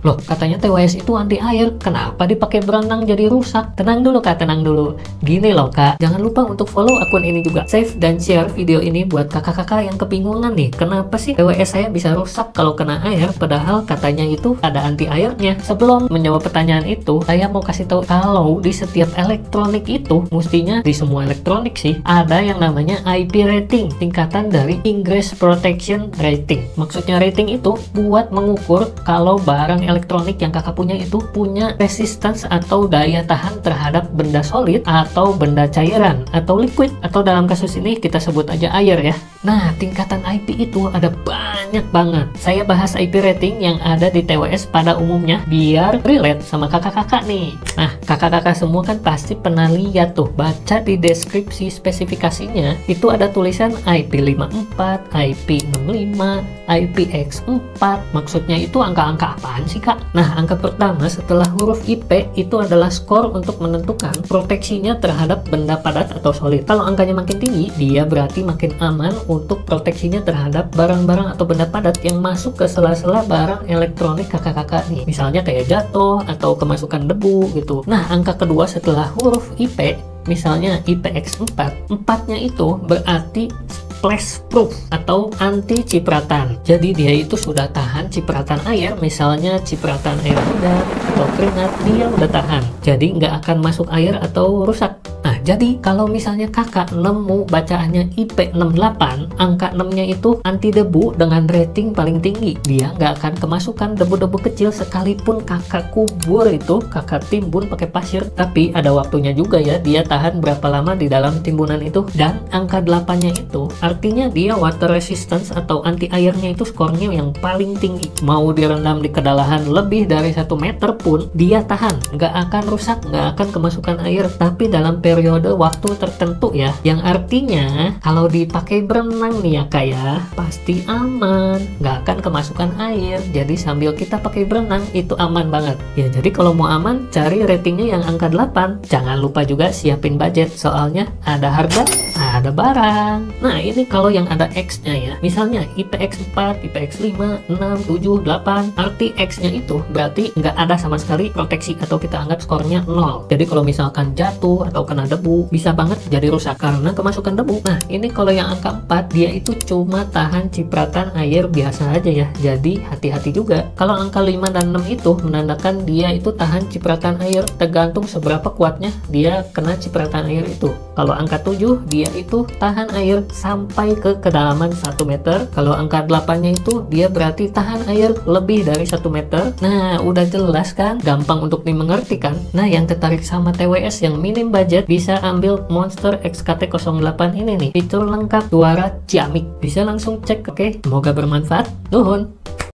Loh, katanya TWS itu anti air, kenapa dipakai berenang jadi rusak? Tenang dulu Kak, tenang dulu. Gini loh Kak, jangan lupa untuk follow akun ini juga. Save dan share video ini buat kakak-kakak yang kebingungan nih. Kenapa sih TWS saya bisa rusak kalau kena air, padahal katanya itu ada anti airnya. Sebelum menjawab pertanyaan itu, saya mau kasih tahu kalau di setiap elektronik itu, mestinya di semua elektronik sih, ada yang namanya IP rating, tingkatan dari Ingress Protection Rating. Maksudnya rating itu buat mengukur kalau barang elektronik yang kakak punya itu punya resistance atau daya tahan terhadap benda solid atau benda cairan atau liquid, atau dalam kasus ini kita sebut aja air ya. Nah, tingkatan IP itu ada banyak banget. Saya bahas IP rating yang ada di TWS pada umumnya biar relate sama kakak-kakak nih. Nah, kakak-kakak semua kan pasti pernah lihat tuh, baca di deskripsi spesifikasinya itu ada tulisan IP54, IP65, IPX4. Maksudnya itu angka-angka apaan sih Kak? Nah, angka pertama setelah huruf IP itu adalah skor untuk menentukan proteksinya terhadap benda padat atau solid. Kalau angkanya makin tinggi, dia berarti makin aman untuk proteksinya terhadap barang-barang atau benda padat yang masuk ke sela-sela barang elektronik kakak-kakak nih. Misalnya kayak jatuh atau kemasukan debu gitu. Nah, angka kedua setelah huruf IP, misalnya IPX4, 4-nya itu berarti splash proof atau anti cipratan. Jadi dia itu sudah tahan cipratan air, misalnya cipratan air hujan atau keringat, dia udah tahan. Jadi nggak akan masuk air atau rusak. Nah, jadi kalau misalnya kakak nemu bacaannya IP68, angka 6-nya itu anti debu dengan rating paling tinggi. Dia nggak akan kemasukan debu-debu kecil sekalipun kakak kubur itu, kakak timbun pakai pasir. Tapi ada waktunya juga ya, dia tahan berapa lama di dalam timbunan itu. Dan angka 8-nya itu artinya dia water resistance atau anti airnya itu skornya yang paling tinggi. Mau direndam di kedalaman lebih dari 1 meter pun dia tahan, nggak akan rusak, nggak akan kemasukan air, tapi dalam periode waktu tertentu ya, yang artinya kalau dipakai berenang nih ya Kak ya, pasti aman, nggak akan kemasukan air. Jadi sambil kita pakai berenang itu aman banget ya. Jadi kalau mau aman, cari ratingnya yang angka 8. Jangan lupa juga siapin budget, soalnya ada harga, ada barang. Nah, ini kalau yang ada X-nya ya, misalnya IPX4, IPX5, 6, 7, 8, arti X-nya itu berarti nggak ada sama sekali proteksi atau kita anggap skornya 0. Jadi kalau misalkan jatuh atau kena debu, bisa banget jadi rusak karena kemasukan debu. Nah, ini kalau yang angka 4, dia itu cuma tahan cipratan air biasa aja ya. Jadi hati-hati juga. Kalau angka 5 dan 6 itu menandakan dia itu tahan cipratan air, tergantung seberapa kuatnya dia kena cipratan air itu. Kalau angka 7, dia itu tahan air sampai ke kedalaman 1 meter. Kalau angka 8-nya itu dia berarti tahan air lebih dari 1 meter. Nah, udah jelas kan? Gampang untuk dimengerti kan? Nah, yang tertarik sama TWS yang minim budget bisa ambil Monster XKT08 ini nih. Fitur lengkap, suara ciamik. Bisa langsung cek, oke? Semoga bermanfaat. Nuhun.